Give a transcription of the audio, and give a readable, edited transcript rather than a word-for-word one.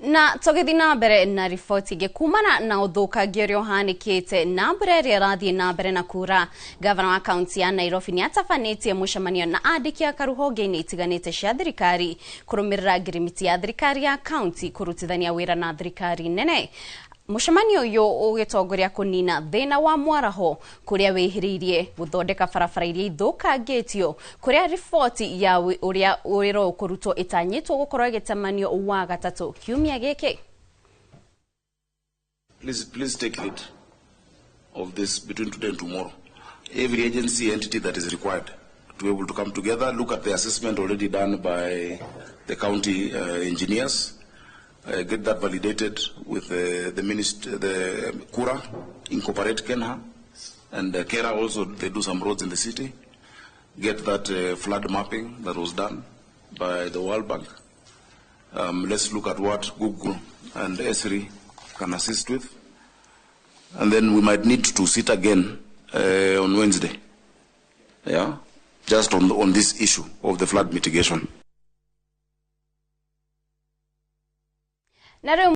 Na tũgĩthi na mbere na riboti ingĩ kumana na ũthũkangia ũrĩa ũhanĩkĩte na mbura ĩrĩa ĩrathiĩ na mbere na kura. Gavana wa kaunti ya Nairobi nĩatabanĩtie mũcemanio na andĩki akaru honge-inĩ itiganĩte cia thirikari kũrũmĩrĩra ngirimiti ya thirikari ya kaunti kũrutithania wĩra na thirikari nene. Mũcemanio ũyũ ũgĩtongoria kũnina thĩna wa mĩaraho kũrĩa wĩhĩrĩirie gũthondeka barabara iria ithũkangĩtio, kũrĩa riboti ya ũrĩa wĩra ũkũrutwo ĩtanyĩtwo gũkorwo ĩgĩtamanio wa gatatũ kiumia gĩkĩ. Please take lead of this between today and tomorrow. Every agency entity that is required to be able to come together, look at the assessment already done by the county engineers. Get that validated with the minister, the Kura, incorporate Kenha, and Kera also, they do some roads in the city. Get that flood mapping that was done by the World Bank. Let's look at what Google and Esri can assist with. And then we might need to sit again on Wednesday, yeah, just on this issue of the flood mitigation.